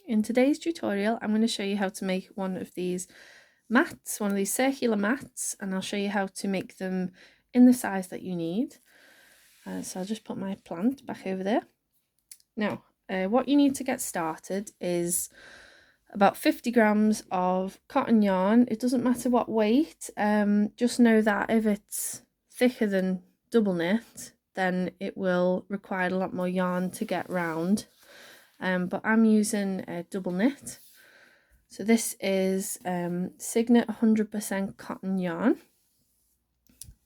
In today's tutorial, I'm going to show you how to make one of these mats, one of these circular mats, and I'll show you how to make them in the size that you need. So I'll just put my plant back over there. Now, what you need to get started is about 50 grams of cotton yarn. It doesn't matter what weight, just know that if it's thicker than double knit, then it will require a lot more yarn to get round. But I'm using a double knit. So this is Cygnet 100% cotton yarn.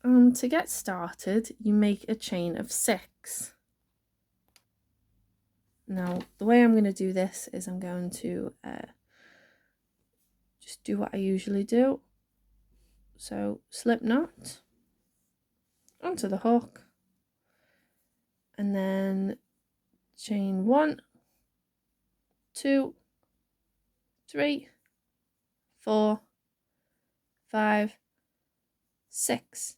And to get started, you make a chain of 6. Now, the way I'm going to do this is I'm going to just do what I usually do. So slip knot onto the hook, and then chain 1, 2, 3, 4, 5, 6.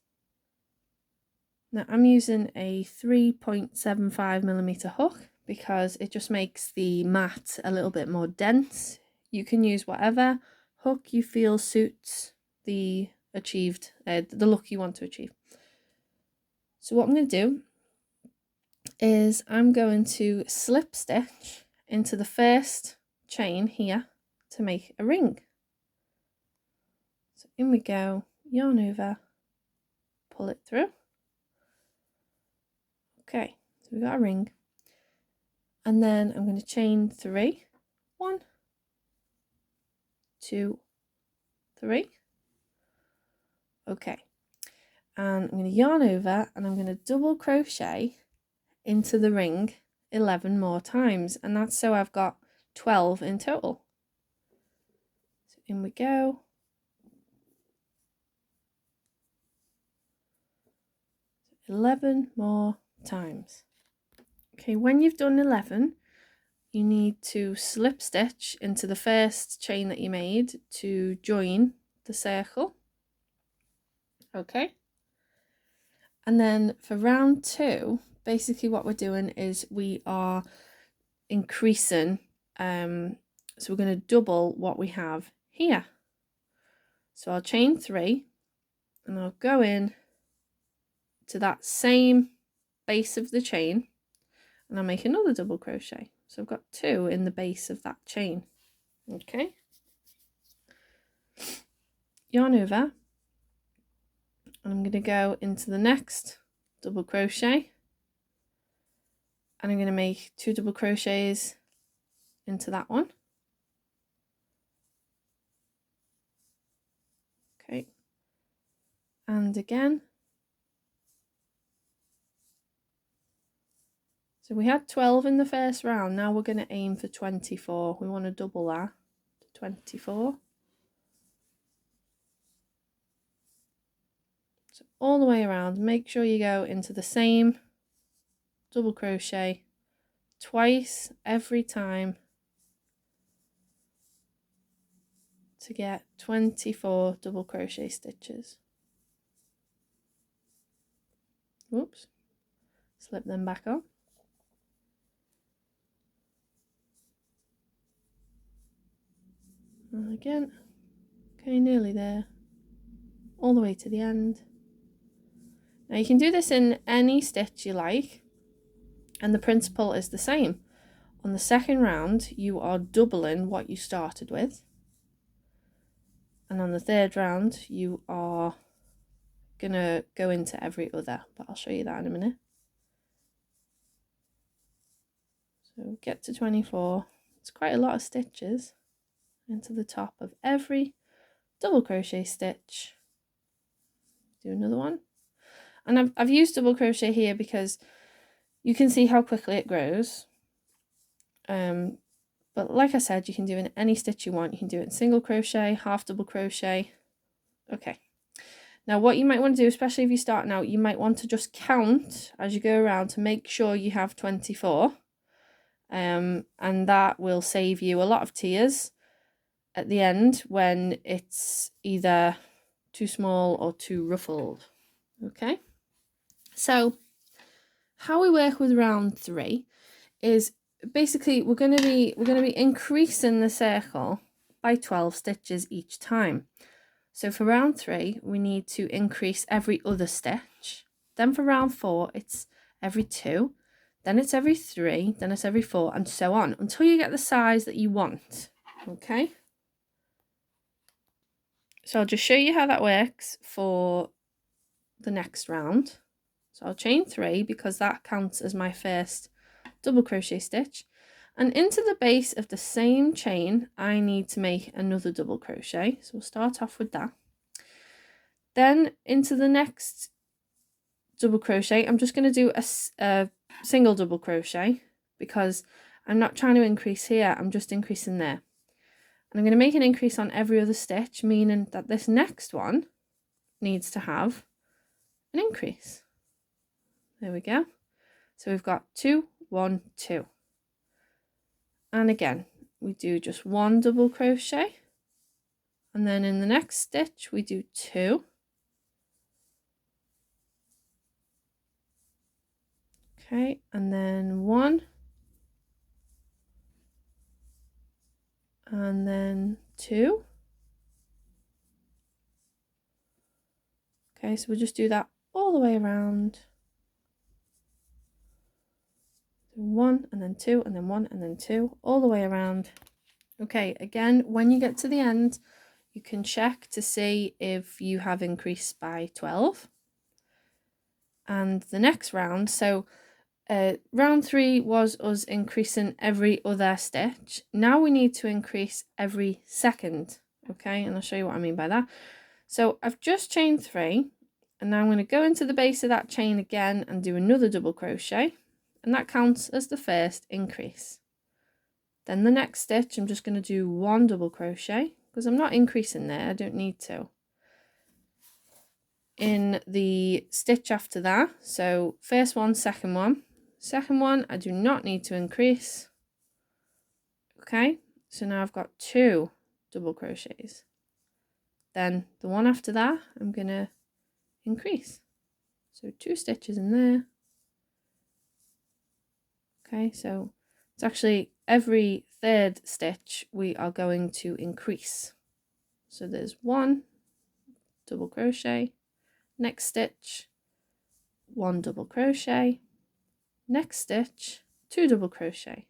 Now I'm using a 3.75mm hook because it just makes the mat a little bit more dense. You can use whatever hook you feel suits the look you want to achieve. So what I'm going to do is I'm going to slip stitch into the first chain here to make a ring. So in we go, yarn over, pull it through. Okay, so we've got a ring. And then I'm going to chain 3. 1, 2, 3. Okay, and I'm going to yarn over and I'm going to double crochet into the ring 11 more times, and that's so I've got 12 in total. So in we go. So 11 more times. Okay, when you've done 11, you need to slip stitch into the first chain that you made to join the circle. Okay, and then for round 2, basically what we're doing is we are increasing, so we're going to double what we have here. So I'll chain 3 and I'll go in to that same base of the chain and I'll make another double crochet. So I've got 2 in the base of that chain. Okay, yarn over, and I'm going to go into the next double crochet and I'm going to make 2 double crochets into that one. Okay, and again. So we had 12 in the first round, now we're going to aim for 24. We want to double that to 24. So all the way around, make sure you go into the same double crochet twice every time to get 24 double crochet stitches. Oops, slip them back on. And again, okay, nearly there, all the way to the end. Now you can do this in any stitch you like, and the principle is the same. On the second round, you are doubling what you started with, and on the third round, you are gonna go into every other, but I'll show you that in a minute. So get to 24. It's quite a lot of stitches into the top of every double crochet stitch. Do another one, and I've used double crochet here because you can see how quickly it grows. But like I said, you can do it in any stitch you want. You can do it in single crochet, half double crochet. Okay, now what you might want to do, especially if you're starting out, you might want to just count as you go around to make sure you have 24, and that will save you a lot of tears at the end when it's either too small or too ruffled. Okay, so how we work with round 3 is basically we're going to be increasing the circle by 12 stitches each time. So for round 3 we need to increase every other stitch. Then for round 4 it's every 2, then it's every 3, then it's every 4, and so on until you get the size that you want. Okay, so I'll just show you how that works for the next round. So I'll chain 3 because that counts as my first double crochet stitch, and into the base of the same chain I need to make another double crochet. So we'll start off with that. Then into the next double crochet I'm just going to do a single double crochet because I'm not trying to increase here, I'm just increasing there. And I'm going to make an increase on every other stitch, meaning that this next one needs to have an increase. There we go. So we've got 2, 1, 2. And again, we do just 1 double crochet. And then in the next stitch, we do 2. Okay, and then 1. And then 2. Okay, so we'll just do that all the way around. 1 and then 2 and then 1 and then 2 all the way around. Okay, again, when you get to the end you can check to see if you have increased by 12. And the next round, so round 3 was us increasing every other stitch. Now we need to increase every second. Okay, and I'll show you what I mean by that. So I've just chained 3 and now I'm going to go into the base of that chain again and do another double crochet, and that counts as the first increase. Then the next stitch I'm just going to do 1 double crochet because I'm not increasing there, I don't need to. In the stitch after that, so first one, second one I do not need to increase. Okay, so now I've got 2 double crochets. Then the one after that I'm going to increase, so 2 stitches in there. Okay, so it's actually every third stitch we are going to increase. So there's 1 double crochet, next stitch 1 double crochet, next stitch 2 double crochet.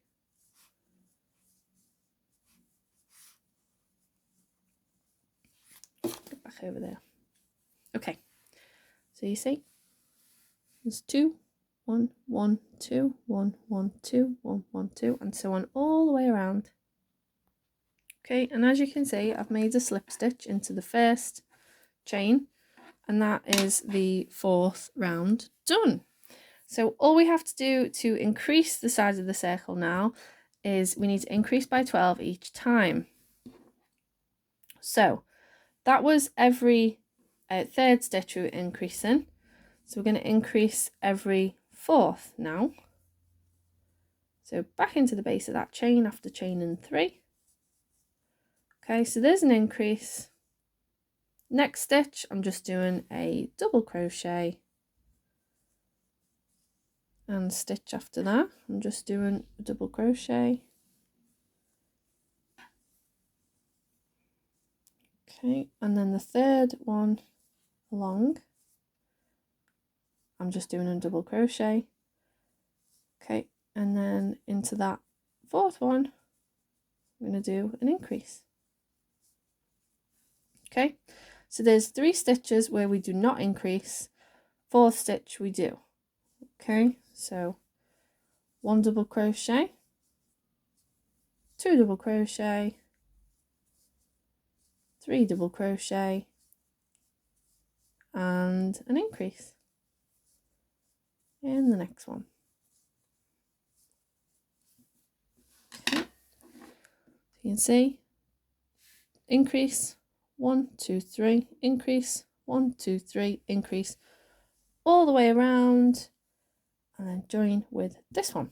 Get back over there. Okay, so you see there's 2, 1, 1, 2, 1, 1, 2, 1, 1, 2, and so on all the way around. Okay, and as you can see I've made a slip stitch into the first chain, and that is the 4th round done. So all we have to do to increase the size of the circle now is we need to increase by 12 each time. So that was every third stitch we were increasing. So we're going to increase every 4th now. So back into the base of that chain after chaining 3. Okay, so there's an increase. Next stitch I'm just doing a double crochet, and stitch after that I'm just doing a double crochet. Okay, and then the third one along I'm just doing a double crochet. Okay, and then into that 4th one I'm going to do an increase. Okay, so there's 3 stitches where we do not increase, 4th stitch we do. Okay, so 1 double crochet, 2 double crochet, 3 double crochet, and an increase in the next one. Okay, so you can see increase, 1, 2, 3, increase, 1, 2, 3, increase, all the way around, and then join with this one.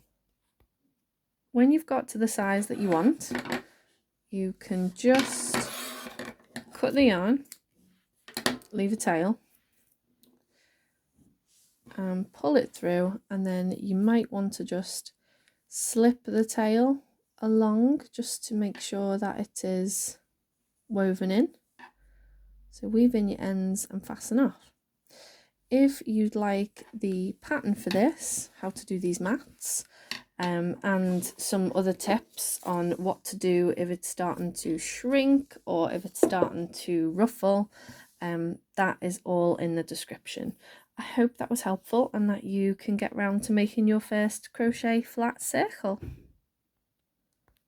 When you've got to the size that you want, you can just cut the yarn, leave a tail, and pull it through, and then you might want to just slip the tail along just to make sure that it is woven in. So weave in your ends and fasten off. If you'd like the pattern for this, how to do these mats, and some other tips on what to do if it's starting to shrink or if it's starting to ruffle, that is all in the description. I hope that was helpful and that you can get round to making your first crochet flat circle.